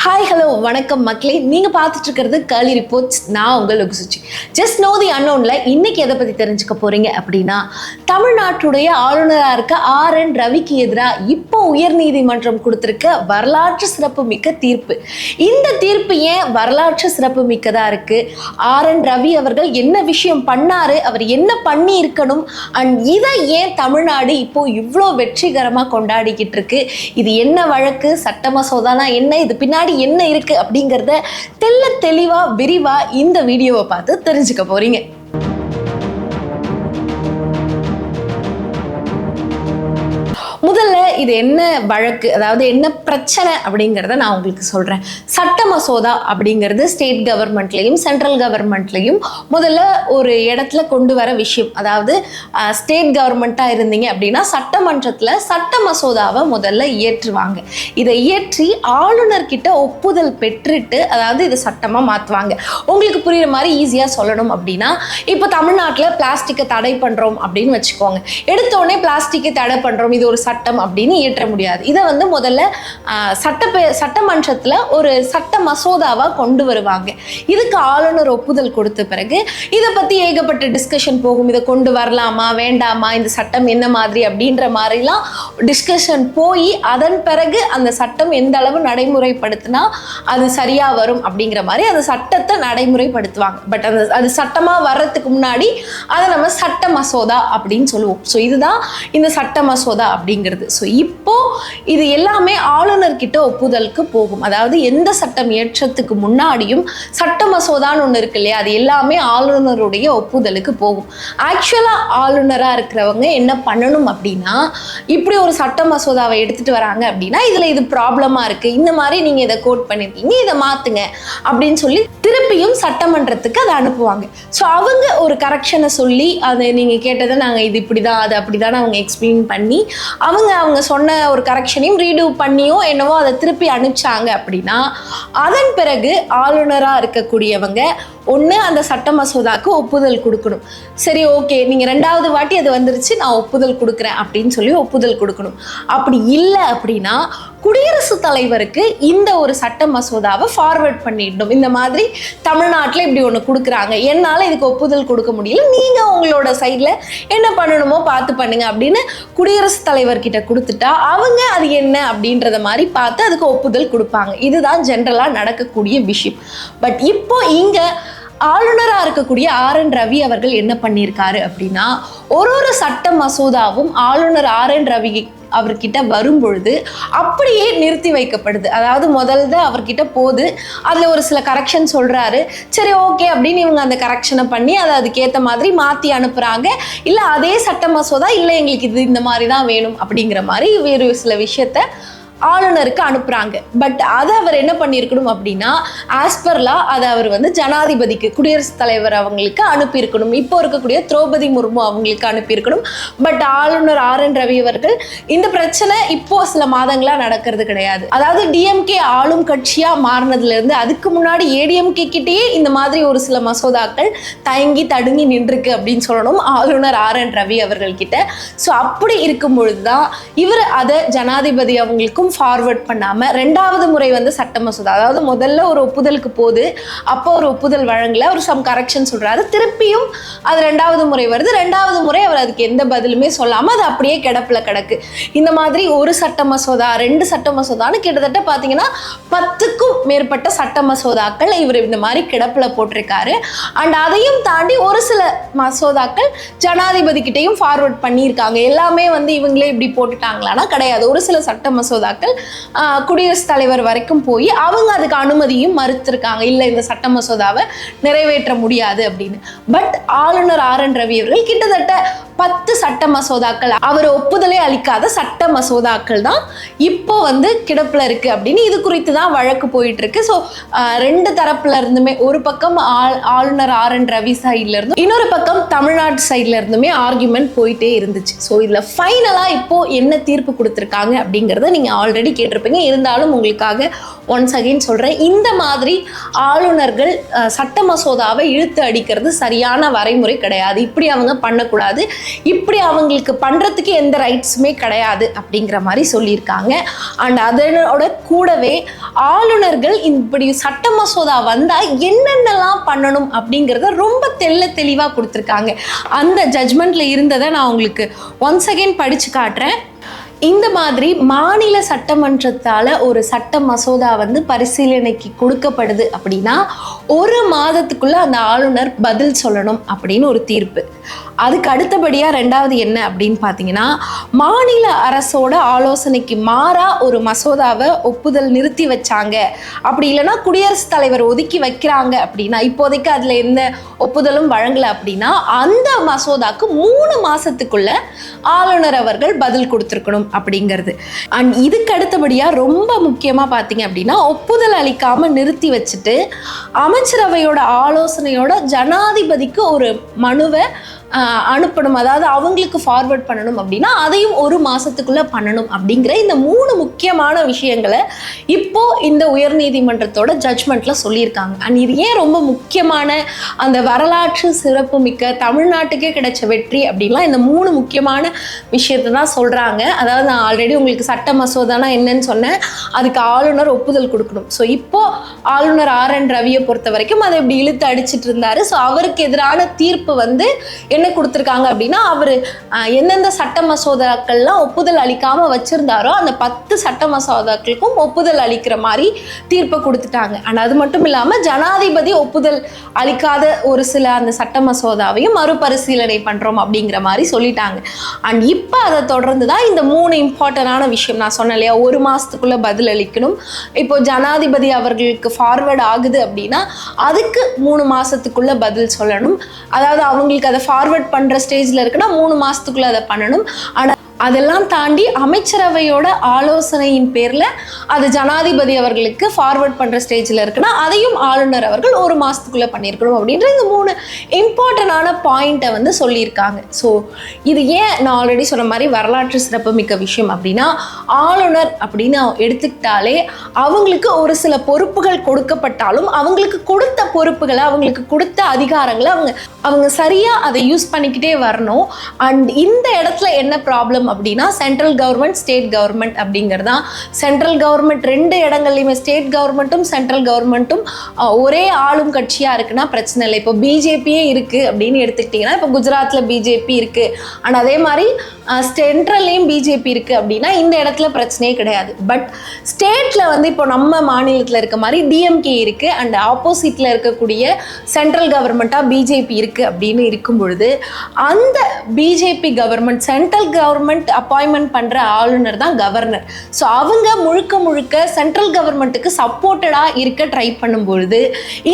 Hi hello வணக்கம் மக்களே, நீங்கள் பார்த்துட்டு இருக்கிறது கர்லி ரிப்போர்ட்ஸ். நான் உங்கள் லொகுசுச்சி. ஜஸ்ட் நோ தி அன்னோன்ல இன்னைக்கு எதை பற்றி தெரிஞ்சுக்க போறீங்க அப்படின்னா, தமிழ்நாட்டுடைய ஆளுநராக இருக்க RN ரவிக்கு எதிராக இப்போ உயர்நீதிமன்றம் கொடுத்துருக்க வரலாற்று சிறப்பு மிக்க தீர்ப்பு. இந்த தீர்ப்பு ஏன் வரலாற்று சிறப்பு மிக்கதா இருக்கு? RN ரவி அவர்கள் என்ன விஷயம் பண்ணாரு, அவர் என்ன பண்ணி இருக்கணும், அண்ட் இதை ஏன் தமிழ்நாடு இப்போ இவ்வளோ வெற்றிகரமாக கொண்டாடிக்கிட்டு இருக்கு? இது என்ன வழக்கு, சட்ட மசோதானா என்ன, இது பின்னாடி என்ன இருக்கு அப்படிங்கறத தெளிவா விரிவா இந்த வீடியோவை பார்த்து தெரிஞ்சுக்க போறீங்க. முதல்ல இது என்ன வழக்கு, அதாவது என்ன பிரச்சனை அப்படிங்கிறத நான் உங்களுக்கு சொல்கிறேன். சட்ட மசோதா அப்படிங்கிறது ஸ்டேட் கவர்மெண்ட்லேயும் சென்ட்ரல் கவர்மெண்ட்லேயும் முதல்ல ஒரு இடத்துல கொண்டு வர விஷயம். அதாவது ஸ்டேட் கவர்மெண்ட்டாக இருந்தீங்க அப்படின்னா சட்டமன்றத்தில் சட்ட மசோதாவை முதல்ல இயற்றுவாங்க. இதை இயற்றி ஆளுநர்கிட்ட ஒப்புதல் பெற்றுட்டு, அதாவது இதை சட்டமாக மாற்றுவாங்க. உங்களுக்கு புரியுற மாதிரி ஈஸியாக சொல்லணும் அப்படின்னா, இப்போ தமிழ்நாட்டில் பிளாஸ்டிக்கை தடை பண்ணுறோம் அப்படின்னு வச்சுக்கோங்க. எடுத்தோடனே பிளாஸ்டிக்கை தடை பண்ணுறோம், இது ஒரு சட்டம் அப்படின்னு இயற்ற முடியாது. இதை முதல்ல சட்டமன்றத்தில் ஒரு சட்ட மசோதாவா கொண்டு வருவாங்க. இதுக்கு ஆளுநர் ஒப்புதல் கொடுத்த பிறகு இதை பத்தி ஏகப்பட்ட டிஸ்கஷன் போகும். இதை கொண்டு வரலாமா வேண்டாமா, இந்த சட்டம் என்ன மாதிரி அப்படின்ற மாதிரிலாம் டிஸ்கஷன் போய் அதன் பிறகு அந்த சட்டம் எந்த அளவு நடைமுறைப்படுத்தினா அது சரியா வரும் அப்படிங்கிற மாதிரி அந்த சட்டத்தை நடைமுறைப்படுத்துவாங்க. பட் அது சட்டமா வர்றதுக்கு முன்னாடி அதை நம்ம சட்ட மசோதா அப்படின்னு சொல்லுவோம். ஸோ இதுதான் இந்த சட்ட மசோதா அப்படிங்கிறது. ஸோ இப்போ இது எல்லாமே ஆளுநர்கிட்ட ஒப்புதலுக்கு போகும். அதாவது எந்த சட்டம் ஏற்றத்துக்கு முன்னாடியும் சட்ட மசோதான்னு ஒன்று இருக்கு இல்லையா, அது எல்லாமே ஆளுநருடைய ஒப்புதலுக்கு போகும். ஆக்சுவலா ஆளுநராக இருக்கிறவங்க என்ன பண்ணணும் அப்படின்னா, இப்படி ஒரு சட்ட மசோதாவை எடுத்துட்டு வராங்க அப்படின்னா, இதுல இது ப்ராப்ளமா இருக்கு, இந்த மாதிரி நீங்க இதை கோட் பண்ணிருக்கீங்க, இதை மாத்துங்க அப்படின்னு சொல்லி திருப்பியும் சட்டமன்றத்துக்கு அதை அனுப்புவாங்க. ஸோ அவங்க ஒரு கரெக்ஷனை சொல்லி, அதை நீங்க கேட்டதை நாங்கள் இது இப்படிதான் அது அப்படிதான் அவங்க எக்ஸ்பிளைன் பண்ணி அவங்க சொன்ன ஒரு கரெக்ஷனையும் ரீடூ பண்ணியோ என்னவோ அதை திருப்பி அனுப்பிச்சாங்க அப்படின்னா, அதன் பிறகு ஆளுநராக இருக்கக்கூடியவங்க ஒன்று அந்த சட்ட மசோதாவுக்கு ஒப்புதல் கொடுக்கணும். சரி, ஓகே, நீங்கள் ரெண்டாவது வாட்டி அது வந்துருச்சு, நான் ஒப்புதல் கொடுக்குறேன் அப்படின்னு சொல்லி ஒப்புதல் கொடுக்கணும். அப்படி இல்லை அப்படின்னா குடியரசுத் தலைவருக்கு இந்த ஒரு சட்ட மசோதாவை ஃபார்வர்ட் பண்ணிடணும். இந்த மாதிரி தமிழ்நாட்டில் இப்படி ஒன்று கொடுக்குறாங்க, என்னால் இதுக்கு ஒப்புதல் கொடுக்க முடியல, நீங்கள் உங்களோட சைடில் என்ன பண்ணணுமோ பார்த்து பண்ணுங்க அப்படின்னு குடியரசுத் தலைவர்கிட்ட கொடுத்துட்டா அவங்க அது என்ன அப்படின்றத மாதிரி பார்த்து அதுக்கு ஒப்புதல் கொடுப்பாங்க. இதுதான் ஜென்ரலாக நடக்கக்கூடிய விஷயம். பட் இப்போ இங்கே ஆளுநராக இருக்கக்கூடிய RN ரவி அவர்கள் என்ன பண்ணியிருக்காரு அப்படின்னா, ஒரு சட்ட மசோதாவும் ஆளுநர் RN ரவி அவர்கிட்ட வரும்பொழுது அப்படியே நிறுத்தி வைக்கப்படுது. அதாவது முதல்ல அவர்கிட்ட போது அதில் ஒரு சில கரெக்ஷன் சொல்கிறாரு, சரி ஓகே அப்படின்னு இவங்க அந்த கரெக்ஷனை பண்ணி அதை அதுக்கேற்ற மாதிரி மாற்றி அனுப்புகிறாங்க. இல்லை அதே சட்ட மசோதா இல்லை எங்களுக்கு இது இந்த மாதிரி தான் வேணும் அப்படிங்கிற மாதிரி வேறு சில விஷயத்த ஆளுநருக்கு அனுப்புகிறாங்க. பட் அதை அவர் என்ன பண்ணியிருக்கணும் அப்படின்னா, ஆஸ்பர்லா அதை அவர் ஜனாதிபதிக்கு, குடியரசுத் தலைவர் அவங்களுக்கு அனுப்பியிருக்கணும். இப்போ இருக்கக்கூடிய திரௌபதி முர்மு அவங்களுக்கு அனுப்பியிருக்கணும். பட் ஆளுநர் RN ரவி அவர்கள் இந்த பிரச்சனை இப்போ சில மாதங்களாக நடக்கிறது கிடையாது. அதாவது DMK ஆளும் கட்சியாக மாறினதுலேருந்து அதுக்கு முன்னாடி ADMK கிட்டேயே இந்த மாதிரி ஒரு சில மசோதாக்கள் தயங்கி தடுங்கி நின்றுருக்கு அப்படின்னு சொல்லணும் ஆளுநர் RN ரவி அவர்கள்கிட்ட. ஸோ அப்படி இருக்கும் பொழுது தான் இவர் அதை ஜனாதிபதி அவங்களுக்கும் ஃபார்வர்ட் பண்ணாம ரெண்டாவது முறை சட்ட மசோதா, அதாவது முதல்ல ஒரு ஒப்புதலுக்கு போது, அப்போ ஒரு ஒப்புதல் வழங்கல, ஒரு சம் கரெக்ஷன் சொல்றாரு, திருப்பியும் அது ரெண்டாவது முறை வருது, ரெண்டாவது முறை அவர் அதுக்கு எந்த பதிலுமே சொல்லாம அது அப்படியே கிடப்புல கிடக்கு. இந்த மாதிரி ஒரு சட்ட மசோதா, ரெண்டு சட்ட மசோதான்னு கிட்டத்தட்ட பாத்தீங்கன்னா 10க்கும் மேற்பட்ட சட்ட மசோதாக்கள் இவர் இந்த மாதிரி கிடப்புல போட்டிருக்காரு. அண்ட் அதையும் தாண்டி ஒரு சில மசோதாக்கள் ஜனாதிபதி கிட்டையும் ஃபார்வர்ட் பண்ணியிருக்காங்க. எல்லாமே இவங்களே இப்படி போட்டுட்டாங்களான்னா கிடையாது. ஒரு சில சட்ட மசோதாக்கள் குடியரசுத் தலைவர் வரைக்கும் போய் அவங்க அதுக்கு அனுமதியும் மறுத்திருக்காங்க, இல்லை இந்த சட்ட மசோதாவை நிறைவேற்ற முடியாது அப்படின்னு. பட் ஆளுநர் RN ரவி அவர்கள் கிட்டத்தட்ட 10 சட்ட மசோதாக்கள், அவர் ஒப்புதலே அளிக்காத சட்ட மசோதாக்கள் தான் இப்போ கிடப்புல இருக்கு அப்படின்னு இது குறித்து தான் வழக்கு போயிட்டு இருக்கு. ஸோ ரெண்டு தரப்புல இருந்துமே, ஒரு பக்கம் ஆளுநர் RN ரவி சைட்ல இருந்தும், இன்னொரு பக்கம் தமிழ்நாடு சைட்ல இருந்துமே ஆர்குமெண்ட் போயிட்டே இருந்துச்சு. ஸோ இதுல ஃபைனலா இப்போ என்ன தீர்ப்பு கொடுத்துருக்காங்க அப்படிங்கிறத நீங்க ஆல்ரெடி கேட்டிருப்பீங்க. இருந்தாலும் உங்களுக்காக ஒன்ஸ் அகெயின் சொல்கிறேன். இந்த மாதிரி ஆளுநர்கள் சட்ட மசோதாவை இழுத்து அடிக்கிறது சரியான வரைமுறை கிடையாது. இப்படி அவங்க பண்ணக்கூடாது, இப்படி அவங்களுக்கு பண்ணுறதுக்கு எந்த ரைட்ஸுமே கிடையாது அப்படிங்கிற மாதிரி சொல்லியிருக்காங்க. அண்ட் அதனோட கூடவே ஆளுநர்கள் இப்படி சட்ட மசோதா வந்தால் என்னென்னலாம் பண்ணணும் அப்படிங்கிறத ரொம்ப தெளிவாக கொடுத்துருக்காங்க. அந்த ஜட்ஜ்மெண்ட்டில் இருந்ததை நான் உங்களுக்கு ஒன்ஸ் அகெயின் படித்து காட்டுறேன். இந்த மாதிரி மாநில சட்டமன்றத்தால் ஒரு சட்ட மசோதா பரிசீலனைக்கு கொடுக்கப்படுது அப்படின்னா 1 மாதத்துக்குள்ளே அந்த ஆளுநர் பதில் சொல்லணும் அப்படின்னு ஒரு தீர்ப்பு. அதுக்கு அடுத்தபடியாக 2வது என்ன அப்படின்னு பார்த்தீங்கன்னா, மாநில அரசோட ஆலோசனைக்கு மாறாக ஒரு மசோதாவை ஒப்புதல் நிறுத்தி வச்சாங்க, அப்படி இல்லைன்னா குடியரசுத் தலைவர் ஒதுக்கி வைக்கிறாங்க அப்படின்னா, இப்போதைக்கு அதில் எந்த ஒப்புதலும் வழங்கலை அப்படின்னா, அந்த மசோதாக்கு 3 மாதத்துக்குள்ள ஆளுநர் அவர்கள் பதில் கொடுத்துருக்கணும் அப்படிங்கிறது. அண்ட் இதுக்கு அடுத்தபடியாக ரொம்ப முக்கியமாக பார்த்தீங்க அப்படின்னா, ஒப்புதல் அளிக்காமல் நிறுத்தி வச்சுட்டு அமைச்சரவையோட ஆலோசனையோட ஜனாதிபதிக்கு ஒரு மனுவை அனுப்பணும், அதாவது அவங்களுக்கு ஃபார்வர்ட் பண்ணணும் அப்படின்னா அதையும் 1 மாதத்துக்குள்ளே பண்ணணும் அப்படிங்கிற இந்த 3 முக்கியமான விஷயங்களை இப்போ இந்த உயர்நீதிமன்றத்தோட ஜட்ஜ்மெண்ட்டில் சொல்லியிருக்காங்க. அண்ட் இது ஏன் ரொம்ப முக்கியமான, அந்த வரலாற்று சிறப்பு மிக்க தமிழ்நாட்டுக்கே கிடைச்ச வெற்றி அப்படின்லாம் இந்த 3 முக்கியமான விஷயத்தை தான் சொல்கிறாங்க. அதாவது நான் ஆல்ரெடி உங்களுக்கு சட்ட மசோதானா என்னன்னு சொன்னேன், அதுக்கு ஆளுநர் ஒப்புதல் கொடுக்கணும். ஸோ இப்போது ஆளுநர் RN ரவியை பொறுத்த வரைக்கும் அதை இப்படி இழுத்து அடிச்சிட்டு இருந்தார். ஸோ அவருக்கு எதிரான தீர்ப்பு என்ன கொடுத்துருக்காங்க அப்படின்னா, அவர் எந்தெந்த சட்ட மசோதாக்கள்லாம் ஒப்புதல் அளிக்காமல் வச்சுருந்தாரோ அந்த 10 சட்ட மசோதாக்களுக்கும் ஒப்புதல் அளிக்கிற மாதிரி தீர்ப்பை கொடுத்துட்டாங்க. அண்ட் அது மட்டும் இல்லாமல் ஜனாதிபதி ஒப்புதல் அளிக்காத ஒரு சில அந்த சட்ட மசோதாவையும் மறுபரிசீலனை பண்ணுறோம் அப்படிங்கிற மாதிரி சொல்லிட்டாங்க. அண்ட் இப்போ அதை தொடர்ந்து தான் இந்த 3 இம்பார்ட்டண்டான விஷயம் நான் சொன்னேன் இல்லையா, 1 மாதத்துக்குள்ளே பதில் அளிக்கணும். இப்போ ஜனாதிபதி அவர்களுக்கு ஃபார்வர்ட் ஆகுது அப்படின்னா அதுக்கு 3 மாதத்துக்குள்ளே பதில் சொல்லணும். அதாவது அவங்களுக்கு அதை ஃபார்வர்ட் பண்ணுற ஸ்டேஜில் இருக்குன்னா 3 மாதத்துக்குள்ளே அதை பண்ணணும். ஆனால் அதெல்லாம் தாண்டி அமைச்சரவையோட ஆலோசனையின் பேரில் அது ஜனாதிபதி அவர்களுக்கு ஃபார்வர்ட் பண்ணுற ஸ்டேஜில் இருக்குன்னா அதையும் ஆளுநர் அவர்கள் 1 மாதத்துக்குள்ளே பண்ணியிருக்கணும் அப்படின்ற இந்த 3 இம்பார்ட்டண்டான பாயிண்ட்டை சொல்லியிருக்காங்க. ஸோ இது ஏன் நான் ஆல்ரெடி சொன்ன மாதிரி வரலாற்று சிறப்பு மிக்க விஷயம் அப்படின்னா, ஆளுநர் அப்படின்னு எடுத்துக்கிட்டாலே அவங்களுக்கு ஒரு சில பொறுப்புகள் கொடுக்கப்பட்டாலும் அவங்களுக்கு கொடுத்த பொறுப்புகளை, அவங்களுக்கு கொடுத்த அதிகாரங்களை அவங்க சரியாக அதை யூஸ் பண்ணிக்கிட்டே வரணும். அண்ட் இந்த இடத்துல என்ன ப்ராப்ளம் அப்படின்னா, சென்ட்ரல் கவர்மெண்ட் ஸ்டேட் கவர்மெண்ட் அப்படிங்கிறதா. சென்ட்ரல் கவர்மெண்ட் 2 இடங்கள்லையுமே ஸ்டேட் கவர்மெண்ட்டும் சென்ட்ரல் கவர்மெண்ட்டும் ஒரே ஆளும் கட்சியாக இருக்குன்னா பிரச்சனை இல்லை. இப்போ பிஜேபியே இருக்குது அப்படின்னு எடுத்துக்கிட்டிங்கன்னா, இப்போ குஜராத்தில் பிஜேபி இருக்குது அண்ட் அதே மாதிரி சென்ட்ரல்லையும் பிஜேபி இருக்குது அப்படின்னா இந்த இடத்துல பிரச்சனையே கிடையாது. பட் ஸ்டேட்டில் இப்போ நம்ம மாநிலத்தில் இருக்க மாதிரி டிஎம்கே இருக்குது அண்ட் ஆப்போசிட்டில் இருக்கக்கூடிய சென்ட்ரல் கவர்மெண்ட்டாக பிஜேபி இருக்குது அப்படின்னு இருக்கும் பொழுது அந்த BJP government central government appointment பண்ணுற ஆளுநர் தான் கவர்னர். ஸோ அவங்க முழுக்க சென்ட்ரல் கவர்மெண்ட்டுக்கு சப்போர்ட்டடாக இருக்க ட்ரை பண்ணும்பொழுது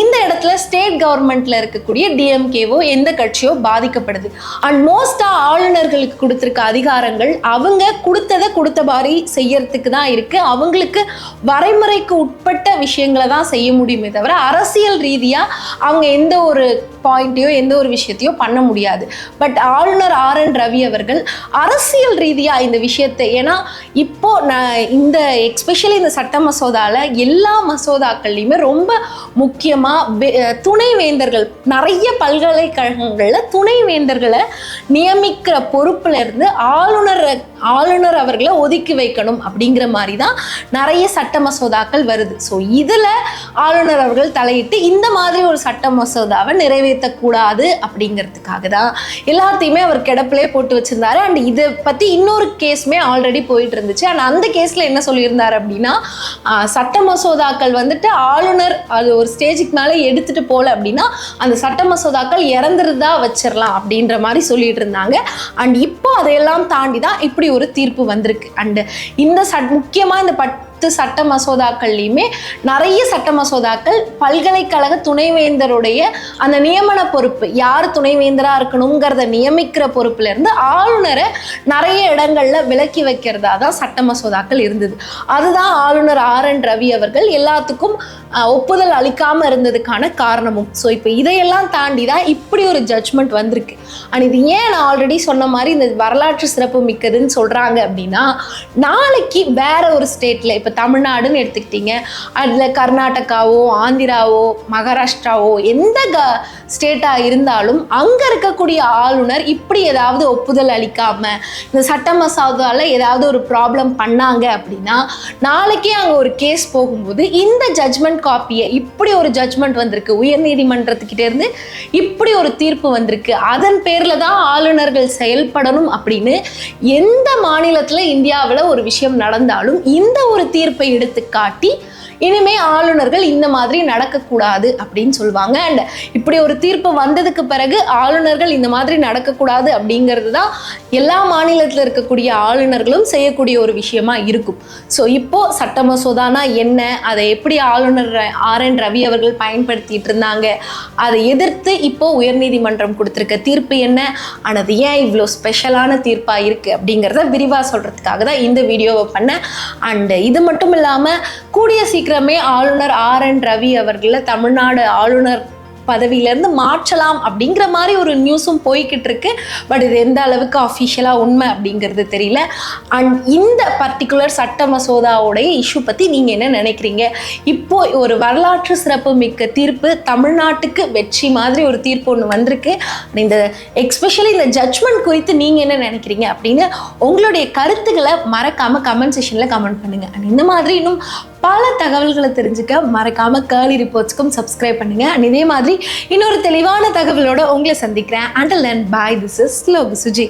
இந்த இடத்துல ஸ்டேட் கவர்மெண்ட்டில் இருக்கக்கூடிய டிஎம்கேவோ எந்த கட்சியோ பாதிக்கப்படுது. அண்ட் மோஸ்ட்டாக ஆளுநர்களுக்கு கொடுத்துருக்க அதிகாரங்கள் அவங்க கொடுத்த மாதிரி செய்யறதுக்கு தான் இருக்குது. அவங்களுக்கு வரைமுறைக்கு உட்பட்ட விஷயங்களை தான் செய்ய முடியுமே தவிர அரசியல் ரீதியாக அவங்க எந்த ஒரு பாயிண்ட்டையோ எந்த ஒரு விஷயத்தையோ பண்ண முடியாது. பட் ஆளுநர் RN ரவி அவர்கள் அரசியல் ரீதியாக இந்த விஷயத்தை, ஏன்னா இப்போ இந்த எஸ்பெஷலி இந்த சட்ட மசோதாவில் எல்லா மசோதாக்கள்லையுமே ரொம்ப முக்கியமாக துணைவேந்தர்கள், நிறைய பல்கலைக்கழகங்களில் துணைவேந்தர்களை நியமிக்கிற பொறுப்புல இருந்து ஆளுநர் அவர்களை ஒதுக்கி வைக்கணும் அப்படிங்கிற மாதிரி தான் நிறைய சட்ட மசோதாக்கள் வருது. ஸோ இதில் ஆளுநர் அவர்கள் தலையிட்டு இந்த மாதிரி ஒரு சட்ட மசோதாவை நிறைவேற்றக்கூடாது அப்படிங்கிறதுக்காக தான் எல்லாத்தையுமே அவர் கிடப்பிலே போட்டு வச்சிருந்தாரு. அண்ட் இதை பற்றி இன்னொரு கேஸுமே ஆல்ரெடி போயிட்டு இருந்துச்சு. அண்ட் அந்த கேஸில் என்ன சொல்லியிருந்தார் அப்படின்னா, சட்ட மசோதாக்கள் ஆளுநர் அது ஒரு ஸ்டேஜுக்கு மேலே எடுத்துகிட்டு போகல அப்படின்னா அந்த சட்ட மசோதாக்கள் இறந்துருதா வச்சிடலாம் அப்படின்ற மாதிரி சொல்லிட்டு இருந்தாங்க. அண்ட் இப்போ அதையெல்லாம் தாண்டி தான் இப்படி ஒரு தீர்ப்பு வந்திருக்கு. அண்டு இந்த முக்கியமாக இந்த 10 சட்ட மசோதாக்கள்லையுமே நிறைய சட்ட மசோதாக்கள் பல்கலைக்கழக துணைவேந்தருடைய அந்த நியமன பொறுப்பு, யார் துணைவேந்தராக இருக்கணுங்கிறத நியமிக்கிற பொறுப்புல இருந்து ஆளுநரை நிறைய இடங்கள்ல விலக்கி வைக்கிறதா தான் சட்ட மசோதாக்கள் இருந்தது. அதுதான் ஆளுநர் RN ரவி அவர்கள் எல்லாத்துக்கும் ஒப்புதல் அளிக்காம இருந்ததுக்கான காரணமும். ஸோ இப்போ இதையெல்லாம் தாண்டி தான் இப்படி ஒரு ஜட்ஜ்மெண்ட் வந்திருக்கு. அண்ட் இது ஏன் நான் ஆல்ரெடி சொன்ன மாதிரி இந்த வரலாற்று சிறப்பு மிக்கதுன்னு சொல்றாங்க அப்படின்னா, நாளைக்கு வேற ஒரு ஸ்டேட்ல, இப்போ தமிழ்நாடுன்னு எடுத்துக்கிட்டீங்க, அதில் கர்நாடகாவோ ஆந்திராவோ மகாராஷ்டிராவோ எந்த ஸ்டேட்டாக இருந்தாலும் அங்கே இருக்கக்கூடிய ஆளுநர் இப்படி ஏதாவது ஒப்புதல் அளிக்காம இந்த சட்ட மசோதாவில் ஏதாவது ஒரு ப்ராப்ளம் பண்ணாங்க அப்படின்னா, நாளைக்கே அங்கே ஒரு கேஸ் போகும்போது இந்த ஜட்ஜ்மெண்ட் காப்பியை, இப்படி ஒரு ஜட்ஜ்மெண்ட் வந்திருக்கு உயர்நீதிமன்றத்துக்கிட்ட இருந்து, இப்படி ஒரு தீர்ப்பு வந்திருக்கு, அதன் பேரில் தான் ஆளுநர்கள் செயல்படணும் அப்படின்னு எந்த மாநிலத்தில் இந்தியாவில் ஒரு விஷயம் நடந்தாலும் இந்த ஒரு தீர்ப்பை எடுத்து காட்டி இனிமே ஆளுநர்கள் இந்த மாதிரி நடக்கக்கூடாது அப்படின்னு சொல்லுவாங்க. அண்ட் இப்படி ஒரு தீர்ப்பு வந்ததுக்கு பிறகு ஆளுநர்கள் இந்த மாதிரி நடக்கக்கூடாது அப்படிங்கிறது தான் எல்லா மாநிலத்தில் இருக்கக்கூடிய ஆளுநர்களும் செய்யக்கூடிய ஒரு விஷயமா இருக்கும். ஸோ இப்போ சட்ட மசோதானா என்ன, அதை எப்படி ஆளுநர் RN ரவி அவர்கள் பயன்படுத்திட்டு இருந்தாங்க, அதை எதிர்த்து இப்போ உயர்நீதிமன்றம் கொடுத்துருக்க தீர்ப்பு என்ன, ஆனால் அது ஏன் இவ்வளோ ஸ்பெஷலான தீர்ப்பாக இருக்குது அப்படிங்கிறத விரிவாக சொல்கிறதுக்காக தான் இந்த வீடியோவை பண்ணேன். அண்டு இது மட்டும் இல்லாமல் கூடிய சீக்கிரமே ஆளுநர் RN ரவி அவர்களை தமிழ்நாடு ஆளுநர் பதவியிலேருந்து மாற்றலாம் அப்படிங்கிற மாதிரி ஒரு நியூஸும் போய்கிட்டு இருக்கு. பட் இது எந்த அளவுக்கு அஃபிஷியலாக உண்மை அப்படிங்கிறது தெரியல. அண்ட் இந்த பர்டிகுலர் சட்ட மசோதாவோடைய இஷ்யூ பற்றி நீங்கள் என்ன நினைக்கிறீங்க? இப்போ ஒரு வரலாற்று சிறப்பு மிக்க தீர்ப்பு, தமிழ்நாட்டுக்கு வெற்றி மாதிரி ஒரு தீர்ப்பு ஒன்று வந்திருக்கு. இந்த எக்ஸ்பெஷலி இந்த ஜட்ஜ்மெண்ட் குறித்து நீங்கள் என்ன நினைக்கிறீங்க அப்படின்னு உங்களுடைய கருத்துக்களை மறக்காமல் கமெண்ட் செக்ஷனில் கமெண்ட் பண்ணுங்கள். அண்ட் இந்த மாதிரி இன்னும் பல தகவல்களை தெரிஞ்சுக்க மறக்காம கேர்லி ரிப்போர்ட்ஸ்க்கும் சப்ஸ்கிரைப் பண்ணுங்க. அண்ட் இதே மாதிரி இன்னொரு தெளிவான தகவலோட உங்களை சந்திக்கிறேன். Until then, bye. This is Logu Suji.